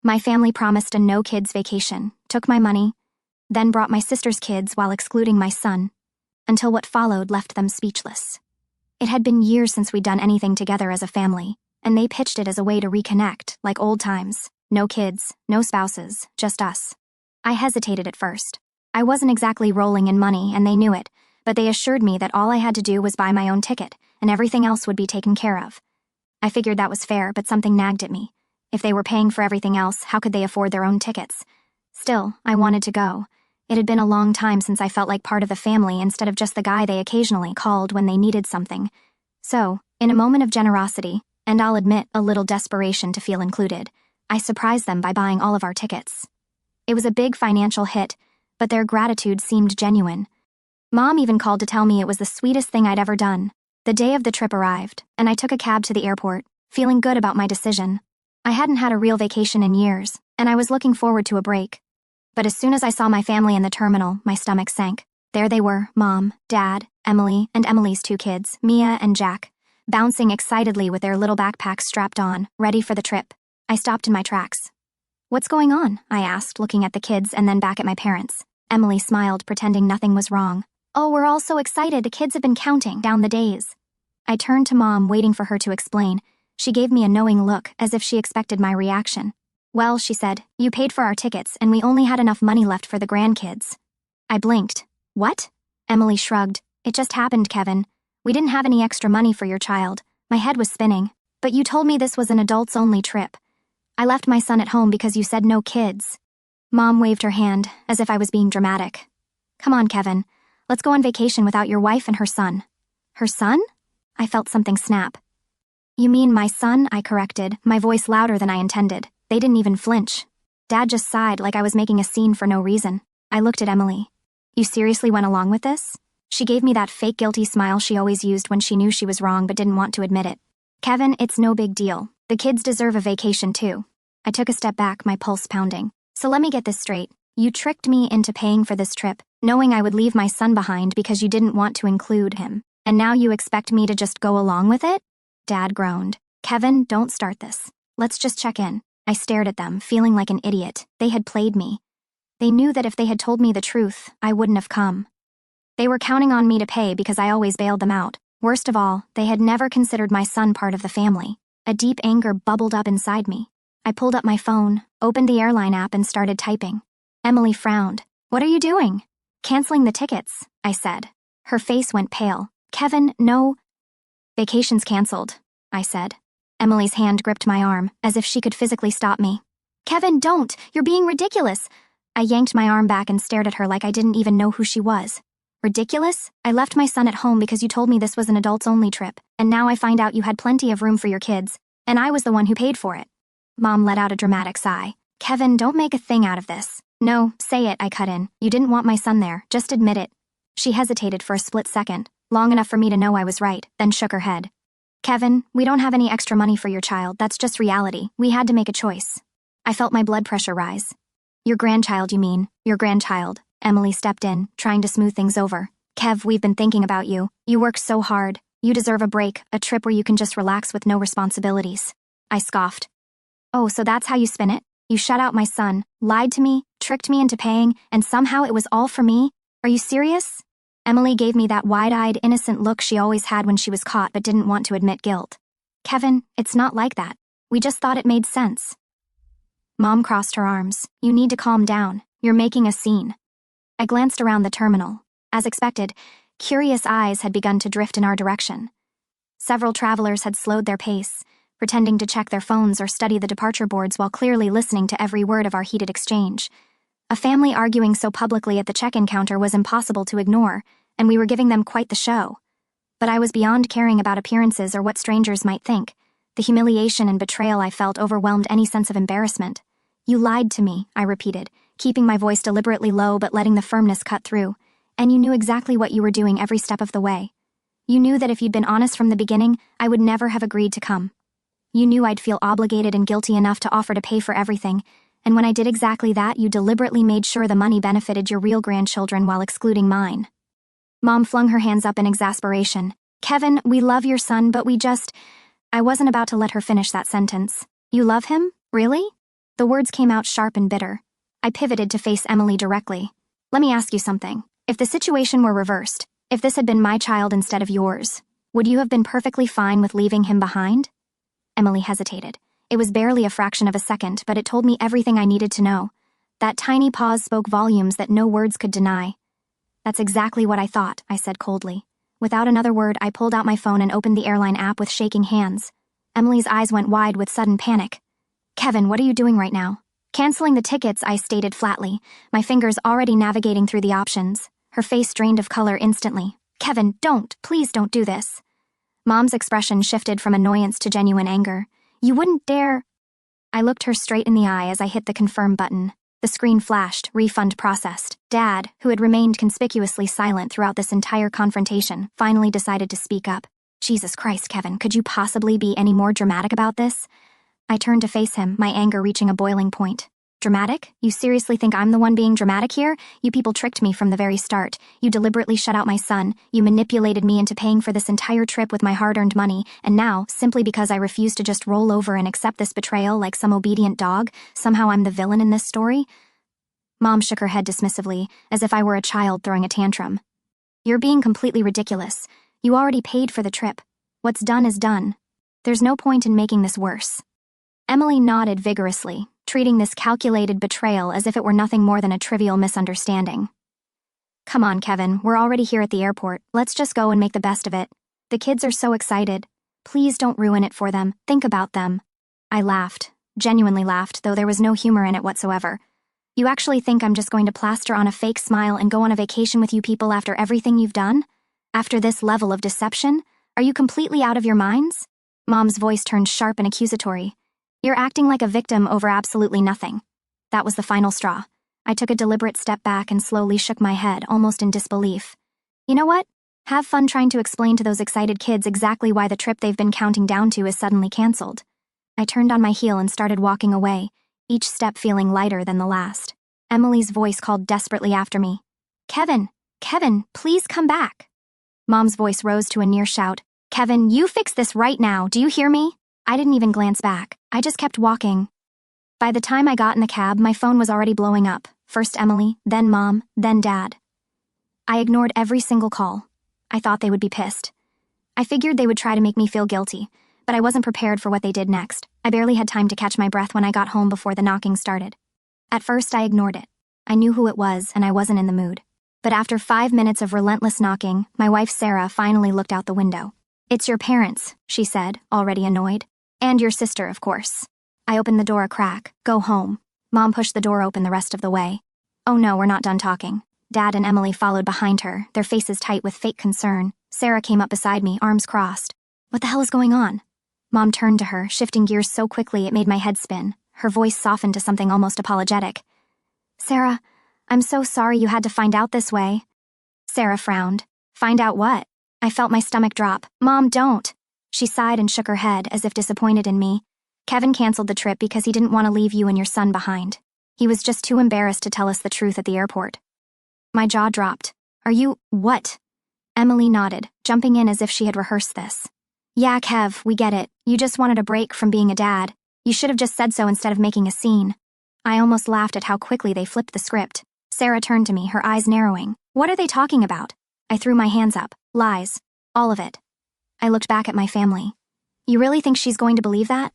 My family promised a no-kids vacation, took my money, then brought my sister's kids while excluding my son, until what followed left them speechless. It had been years since we'd done anything together as a family, and they pitched it as a way to reconnect, like old times. No kids, no spouses, just us. I hesitated at first. I wasn't exactly rolling in money, and they knew it, but they assured me that all I had to do was buy my own ticket, and everything else would be taken care of. I figured that was fair, but something nagged at me. If they were paying for everything else, how could they afford their own tickets? Still, I wanted to go. It had been a long time since I felt like part of the family instead of just the guy they occasionally called when they needed something. So, in a moment of generosity, and I'll admit a little desperation to feel included, I surprised them by buying all of our tickets. It was a big financial hit, but their gratitude seemed genuine. Mom even called to tell me it was the sweetest thing I'd ever done. The day of the trip arrived, and I took a cab to the airport, feeling good about my decision. I hadn't had a real vacation in years, and I was looking forward to a break. But as soon as I saw my family in the terminal, my stomach sank. There they were, Mom, Dad, Emily, and Emily's 2 kids, Mia and Jack, bouncing excitedly with their little backpacks strapped on, ready for the trip. I stopped in my tracks. "What's going on?" I asked, looking at the kids and then back at my parents. Emily smiled, pretending nothing was wrong. "Oh, we're all so excited, the kids have been counting down the days." I turned to Mom, waiting for her to explain. She gave me a knowing look, as if she expected my reaction. "Well," she said, "you paid for our tickets, and we only had enough money left for the grandkids." I blinked. "What?" Emily shrugged. "It just happened, Kevin. We didn't have any extra money for your child." My head was spinning. "But you told me this was an adults-only trip. I left my son at home because you said no kids." Mom waved her hand, as if I was being dramatic. "Come on, Kevin. Let's go on vacation without your wife and her son." "Her son?" I felt something snap. "You mean my son?" I corrected, my voice louder than I intended. They didn't even flinch. Dad just sighed like I was making a scene for no reason. I looked at Emily. "You seriously went along with this?" She gave me that fake guilty smile she always used when she knew she was wrong but didn't want to admit it. "Kevin, it's no big deal. The kids deserve a vacation too." I took a step back, my pulse pounding. "So let me get this straight. You tricked me into paying for this trip, knowing I would leave my son behind because you didn't want to include him. And now you expect me to just go along with it?" Dad groaned. "Kevin, don't start this. Let's just check in." I stared at them, feeling like an idiot. They had played me. They knew that if they had told me the truth, I wouldn't have come. They were counting on me to pay because I always bailed them out. Worst of all, they had never considered my son part of the family. A deep anger bubbled up inside me. I pulled up my phone, opened the airline app, and started typing. Emily frowned. "What are you doing?" "Canceling the tickets," I said. Her face went pale. "Kevin, no." "Vacation's canceled," I said. Emily's hand gripped my arm, as if she could physically stop me. "Kevin, don't! You're being ridiculous!" I yanked my arm back and stared at her like I didn't even know who she was. "Ridiculous? I left my son at home because you told me this was an adults-only trip, and now I find out you had plenty of room for your kids, and I was the one who paid for it." Mom let out a dramatic sigh. "Kevin, don't make a thing out of this." "No, say it," I cut in. "You didn't want my son there. Just admit it." She hesitated for a split second, long enough for me to know I was right, then shook her head. "Kevin, we don't have any extra money for your child. That's just reality. We had to make a choice." I felt my blood pressure rise. "Your grandchild, you mean? Your grandchild." Emily stepped in, trying to smooth things over. "Kev, we've been thinking about you. You work so hard. You deserve a break, a trip where you can just relax with no responsibilities." I scoffed. "Oh, so that's how you spin it? You shut out my son, lied to me, tricked me into paying, and somehow it was all for me? Are you serious?" Emily gave me that wide-eyed, innocent look she always had when she was caught but didn't want to admit guilt. "Kevin, it's not like that. We just thought it made sense." Mom crossed her arms. "You need to calm down. You're making a scene." I glanced around the terminal. As expected, curious eyes had begun to drift in our direction. Several travelers had slowed their pace, pretending to check their phones or study the departure boards while clearly listening to every word of our heated exchange. A family arguing so publicly at the check-in counter was impossible to ignore, and we were giving them quite the show. But I was beyond caring about appearances or what strangers might think. The humiliation and betrayal I felt overwhelmed any sense of embarrassment. "You lied to me," I repeated, keeping my voice deliberately low but letting the firmness cut through. "And you knew exactly what you were doing every step of the way. You knew that if you'd been honest from the beginning, I would never have agreed to come. You knew I'd feel obligated and guilty enough to offer to pay for everything, and when I did exactly that, you deliberately made sure the money benefited your real grandchildren while excluding mine." Mom flung her hands up in exasperation. "Kevin, we love your son, but we just—" I wasn't about to let her finish that sentence. "You love him? Really?" The words came out sharp and bitter. I pivoted to face Emily directly. Let me ask you something. If the situation were reversed, if this had been my child instead of yours, would you have been perfectly fine with leaving him behind? Emily hesitated. It was barely a fraction of a second, but it told me everything I needed to know. That tiny pause spoke volumes that no words could deny. That's exactly what I thought, I said coldly. Without another word, I pulled out my phone and opened the airline app with shaking hands. Emily's eyes went wide with sudden panic. Kevin, what are you doing right now? Canceling the tickets, I stated flatly, my fingers already navigating through the options. Her face drained of color instantly. Kevin, please don't do this. Mom's expression shifted from annoyance to genuine anger. You wouldn't dare. I looked her straight in the eye as I hit the confirm button. The screen flashed, refund processed. Dad, who had remained conspicuously silent throughout this entire confrontation, finally decided to speak up. Jesus Christ, Kevin, could you possibly be any more dramatic about this? I turned to face him, my anger reaching a boiling point. Dramatic? You seriously think I'm the one being dramatic here? You people tricked me from the very start. You deliberately shut out my son. You manipulated me into paying for this entire trip with my hard-earned money, and now, simply because I refuse to just roll over and accept this betrayal like some obedient dog, somehow I'm the villain in this story? Mom shook her head dismissively, as if I were a child throwing a tantrum. You're being completely ridiculous. You already paid for the trip. What's done is done. There's no point in making this worse. Emily nodded vigorously, treating this calculated betrayal as if it were nothing more than a trivial misunderstanding. Come on, Kevin, we're already here at the airport. Let's just go and make the best of it. The kids are so excited. Please don't ruin it for them. Think about them. I laughed, genuinely laughed, though there was no humor in it whatsoever. You actually think I'm just going to plaster on a fake smile and go on a vacation with you people after everything you've done? After this level of deception? Are you completely out of your minds? Mom's voice turned sharp and accusatory. You're acting like a victim over absolutely nothing. That was the final straw. I took a deliberate step back and slowly shook my head, almost in disbelief. You know what? Have fun trying to explain to those excited kids exactly why the trip they've been counting down to is suddenly canceled. I turned on my heel and started walking away, each step feeling lighter than the last. Emily's voice called desperately after me. Kevin, please come back. Mom's voice rose to a near shout. Kevin, you fix this right now, do you hear me? I didn't even glance back. I just kept walking. By the time I got in the cab, my phone was already blowing up. First Emily, then Mom, then Dad. I ignored every single call. I thought they would be pissed. I figured they would try to make me feel guilty, but I wasn't prepared for what they did next. I barely had time to catch my breath when I got home before the knocking started. At first, I ignored it. I knew who it was, and I wasn't in the mood. But after 5 minutes of relentless knocking, my wife Sarah finally looked out the window. It's your parents, she said, already annoyed. And your sister, of course. I opened the door a crack. Go home. Mom pushed the door open the rest of the way. Oh no, we're not done talking. Dad and Emily followed behind her, their faces tight with fake concern. Sarah came up beside me, arms crossed. What the hell is going on? Mom turned to her, shifting gears so quickly it made my head spin. Her voice softened to something almost apologetic. Sarah, I'm so sorry you had to find out this way. Sarah frowned. Find out what? I felt my stomach drop. Mom, don't. She sighed and shook her head, as if disappointed in me. Kevin canceled the trip because he didn't want to leave you and your son behind. He was just too embarrassed to tell us the truth at the airport. My jaw dropped. Are you, what? Emily nodded, jumping in as if she had rehearsed this. Yeah, Kev, we get it. You just wanted a break from being a dad. You should have just said so instead of making a scene. I almost laughed at how quickly they flipped the script. Sarah turned to me, her eyes narrowing. What are they talking about? I threw my hands up. Lies. All of it. I looked back at my family. You really think she's going to believe that?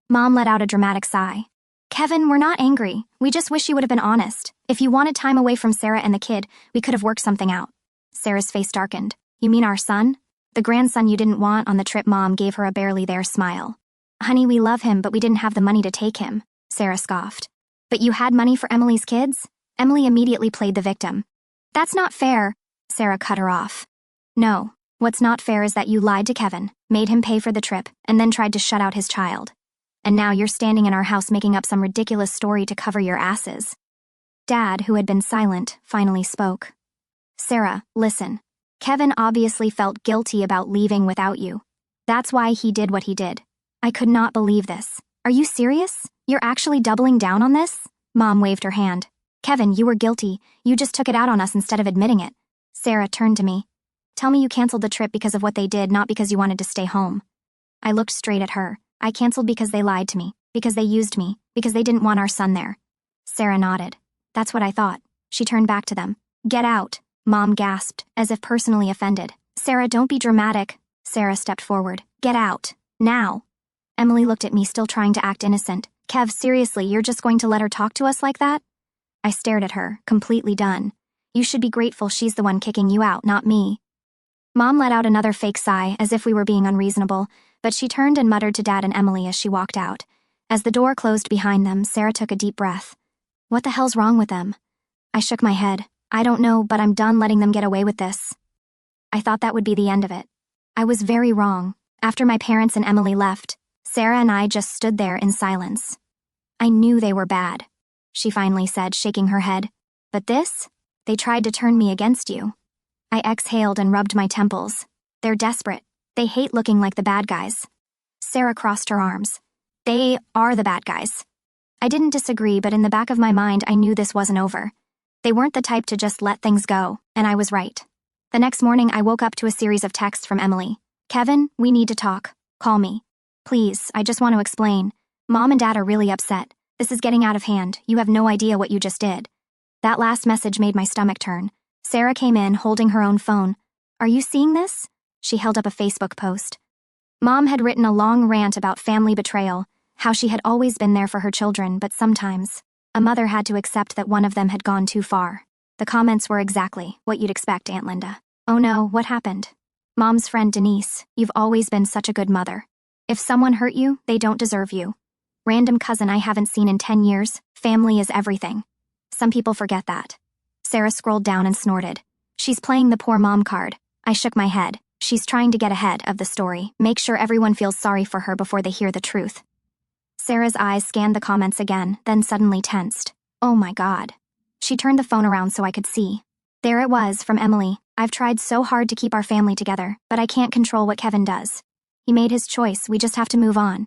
Mom let out a dramatic sigh. Kevin, we're not angry. We just wish you would have been honest. If you wanted time away from Sarah and the kid, we could have worked something out. Sarah's face darkened. You mean our son? The grandson you didn't want on the trip. Mom gave her a barely there smile. Honey, we love him, but we didn't have the money to take him, Sarah scoffed. But you had money for Emily's kids? Emily immediately played the victim. That's not fair, Sarah cut her off. No. What's not fair is that you lied to Kevin, made him pay for the trip, and then tried to shut out his child. And now you're standing in our house making up some ridiculous story to cover your asses. Dad, who had been silent, finally spoke. Sarah, listen. Kevin obviously felt guilty about leaving without you. That's why he did what he did. I could not believe this. Are you serious? You're actually doubling down on this? Mom waved her hand. Kevin, you were guilty. You just took it out on us instead of admitting it. Sarah turned to me. Tell me you canceled the trip because of what they did, not because you wanted to stay home. I looked straight at her. I canceled because they lied to me. Because they used me. Because they didn't want our son there. Sarah nodded. That's what I thought. She turned back to them. Get out, Mom gasped, as if personally offended. Sarah, don't be dramatic. Sarah stepped forward. Get out. Now. Emily looked at me, still trying to act innocent. Kev, seriously, you're just going to let her talk to us like that? I stared at her, completely done. You should be grateful she's the one kicking you out, not me. Mom let out another fake sigh, as if we were being unreasonable, but she turned and muttered to Dad and Emily as she walked out. As the door closed behind them, Sarah took a deep breath. What the hell's wrong with them? I shook my head. I don't know, but I'm done letting them get away with this. I thought that would be the end of it. I was very wrong. After my parents and Emily left, Sarah and I just stood there in silence. I knew they were bad, she finally said, shaking her head. But this? They tried to turn me against you. I exhaled and rubbed my temples. They're desperate. They hate looking like the bad guys. Sarah crossed her arms. They are the bad guys. I didn't disagree, but in the back of my mind, I knew this wasn't over. They weren't the type to just let things go, and I was right. The next morning, I woke up to a series of texts from Emily. Kevin, we need to talk. Call me. Please, I just want to explain. Mom and Dad are really upset. This is getting out of hand. You have no idea what you just did. That last message made my stomach turn. Sarah came in, holding her own phone. Are you seeing this? She held up a Facebook post. Mom had written a long rant about family betrayal, how she had always been there for her children, but sometimes a mother had to accept that one of them had gone too far. The comments were exactly what you'd expect, Aunt Linda. Oh no, what happened? Mom's friend Denise, you've always been such a good mother. If someone hurt you, they don't deserve you. Random cousin I haven't seen in 10 years, family is everything. Some people forget that. Sarah scrolled down and snorted. She's playing the poor mom card. I shook my head. She's trying to get ahead of the story, make sure everyone feels sorry for her before they hear the truth. Sarah's eyes scanned the comments again, then suddenly tensed. Oh my God. She turned the phone around so I could see. There it was, from Emily. I've tried so hard to keep our family together, but I can't control what Kevin does. He made his choice, we just have to move on.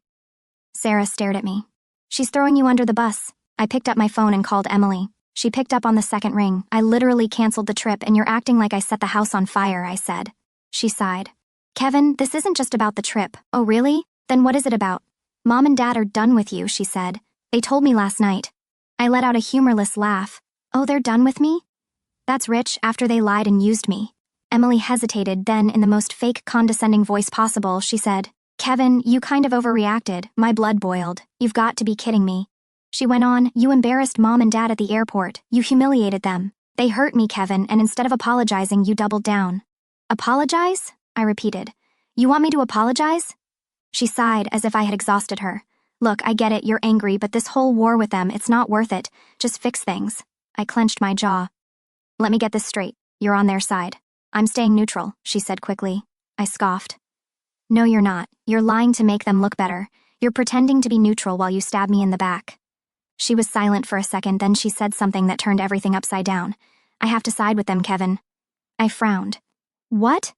Sarah stared at me. She's throwing you under the bus. I picked up my phone and called Emily. She picked up on the second ring. I literally canceled the trip and you're acting like I set the house on fire, I said. She sighed. Kevin, this isn't just about the trip. Oh really? Then what is it about? Mom and Dad are done with you, she said. They told me last night. I let out a humorless laugh. Oh, they're done with me? That's rich, after they lied and used me. Emily hesitated, then in the most fake condescending voice possible, she said, Kevin, you kind of overreacted. My blood boiled. You've got to be kidding me. She went on, you embarrassed Mom and Dad at the airport. You humiliated them. They hurt me, Kevin, and instead of apologizing, you doubled down. Apologize? I repeated. You want me to apologize? She sighed as if I had exhausted her. Look, I get it, you're angry, but this whole war with them, it's not worth it. Just fix things. I clenched my jaw. Let me get this straight. You're on their side. I'm staying neutral, she said quickly. I scoffed. No, you're not. You're lying to make them look better. You're pretending to be neutral while you stab me in the back. She was silent for a second, then she said something that turned everything upside down. I have to side with them, Kevin. I frowned. What?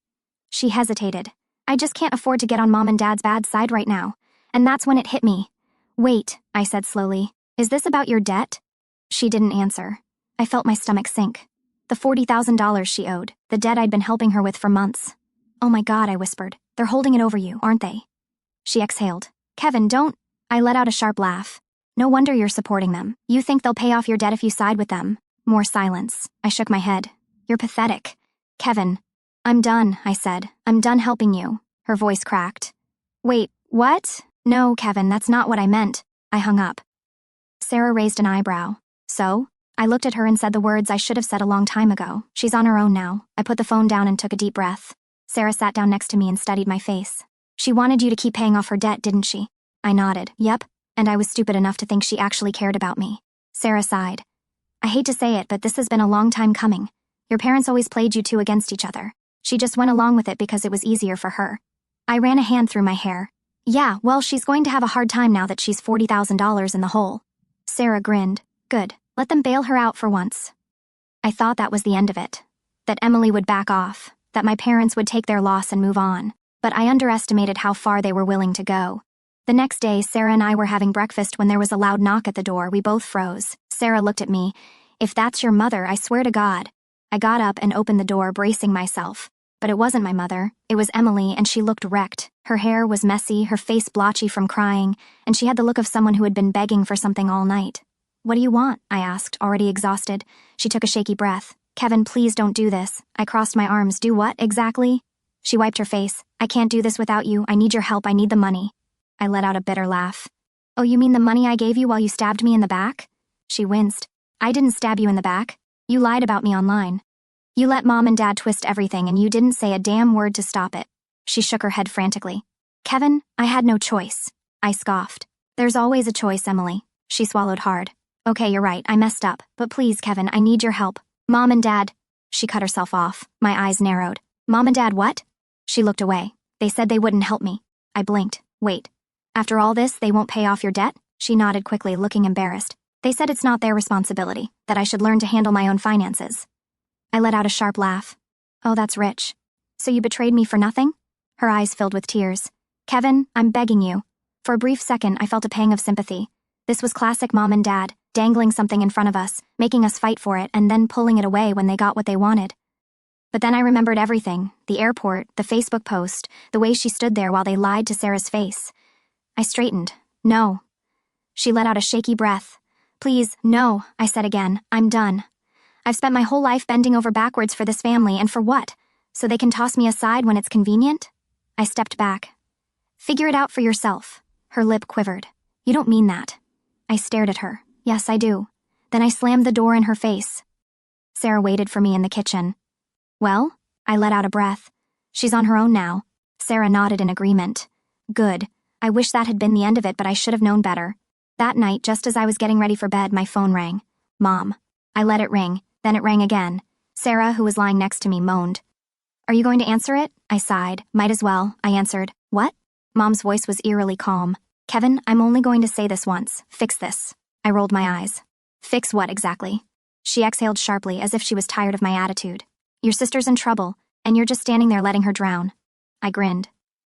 She hesitated. I just can't afford to get on Mom and Dad's bad side right now. And that's when it hit me. Wait, I said slowly. Is this about your debt? She didn't answer. I felt my stomach sink. The $40,000 she owed, the debt I'd been helping her with for months. Oh my God, I whispered. They're holding it over you, aren't they? She exhaled. Kevin, don't. I let out a sharp laugh. No wonder you're supporting them. You think they'll pay off your debt if you side with them. More silence. I shook my head. You're pathetic. Kevin. I'm done, I said. I'm done helping you. Her voice cracked. Wait, what? No, Kevin, that's not what I meant. I hung up. Sarah raised an eyebrow. So? I looked at her and said the words I should have said a long time ago. She's on her own now. I put the phone down and took a deep breath. Sarah sat down next to me and studied my face. She wanted you to keep paying off her debt, didn't she? I nodded. Yep. And I was stupid enough to think she actually cared about me. Sarah sighed. I hate to say it, but this has been a long time coming. Your parents always played you two against each other. She just went along with it because it was easier for her. I ran a hand through my hair. Yeah, well, she's going to have a hard time now that she's $40,000 in the hole. Sarah grinned. Good. Let them bail her out for once. I thought that was the end of it. That Emily would back off. That my parents would take their loss and move on. But I underestimated how far they were willing to go. The next day, Sarah and I were having breakfast when there was a loud knock at the door. We both froze. Sarah looked at me. If that's your mother, I swear to God. I got up and opened the door, bracing myself. But it wasn't my mother. It was Emily, and she looked wrecked. Her hair was messy, her face blotchy from crying, and she had the look of someone who had been begging for something all night. "What do you want?" I asked, already exhausted. She took a shaky breath. "Kevin, please don't do this." I crossed my arms. "Do what, exactly?" She wiped her face. "I can't do this without you. I need your help. I need the money." I let out a bitter laugh. "Oh, you mean the money I gave you while you stabbed me in the back?" She winced. "I didn't stab you in the back. You lied about me online. You let Mom and Dad twist everything and you didn't say a damn word to stop it." She shook her head frantically. "Kevin, I had no choice." I scoffed. "There's always a choice, Emily." She swallowed hard. "Okay, you're right. I messed up. But please, Kevin, I need your help. Mom and Dad..." She cut herself off. My eyes narrowed. "Mom and Dad what?" She looked away. "They said they wouldn't help me." I blinked. "Wait. After all this, they won't pay off your debt?" She nodded quickly, looking embarrassed. "They said it's not their responsibility, that I should learn to handle my own finances." I let out a sharp laugh. "Oh, that's rich. So you betrayed me for nothing?" Her eyes filled with tears. "Kevin, I'm begging you." For a brief second, I felt a pang of sympathy. This was classic Mom and Dad, dangling something in front of us, making us fight for it, and then pulling it away when they got what they wanted. But then I remembered everything, the airport, the Facebook post, the way she stood there while they lied to Sarah's face. I straightened. "No." She let out a shaky breath. "Please, no," I said again. "I'm done. I've spent my whole life bending over backwards for this family, and for what? So they can toss me aside when it's convenient?" I stepped back. "Figure it out for yourself." Her lip quivered. "You don't mean that." I stared at her. "Yes, I do." Then I slammed the door in her face. Sarah waited for me in the kitchen. "Well?" I let out a breath. "She's on her own now." Sarah nodded in agreement. "Good. I wish that had been the end of it, but I should have known better." That night, just as I was getting ready for bed, my phone rang. Mom. I let it ring. Then it rang again. Sarah, who was lying next to me, moaned. "Are you going to answer it?" I sighed. "Might as well," I answered. "What?" Mom's voice was eerily calm. "Kevin, I'm only going to say this once. Fix this." I rolled my eyes. "Fix what exactly?" She exhaled sharply, as if she was tired of my attitude. "Your sister's in trouble, and you're just standing there letting her drown." I grinned.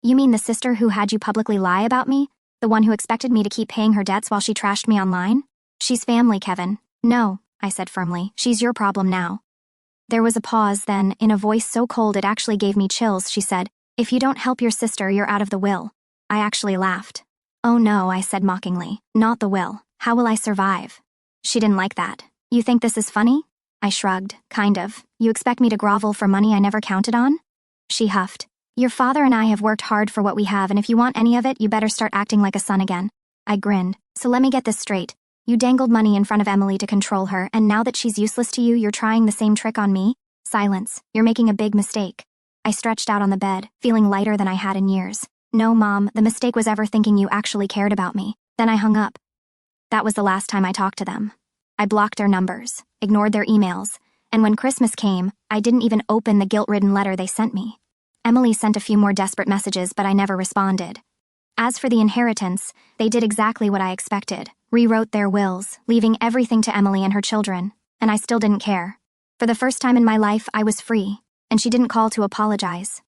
"You mean the sister who had you publicly lie about me? The one who expected me to keep paying her debts while she trashed me online? She's family, Kevin." "No," I said firmly. "She's your problem now." There was a pause, then, in a voice so cold it actually gave me chills, she said, "If you don't help your sister, you're out of the will." I actually laughed. "Oh no," I said mockingly. "Not the will. How will I survive?" She didn't like that. "You think this is funny?" I shrugged. "Kind of. You expect me to grovel for money I never counted on?" She huffed. "Your father and I have worked hard for what we have, and if you want any of it, you better start acting like a son again." I grinned. "So let me get this straight. You dangled money in front of Emily to control her, and now that she's useless to you, you're trying the same trick on me?" Silence. "You're making a big mistake." I stretched out on the bed, feeling lighter than I had in years. "No, Mom, the mistake was ever thinking you actually cared about me." Then I hung up. That was the last time I talked to them. I blocked their numbers, ignored their emails, and when Christmas came, I didn't even open the guilt-ridden letter they sent me. Emily sent a few more desperate messages, but I never responded. As for the inheritance, they did exactly what I expected, rewrote their wills, leaving everything to Emily and her children, and I still didn't care. For the first time in my life, I was free, and she didn't call to apologize.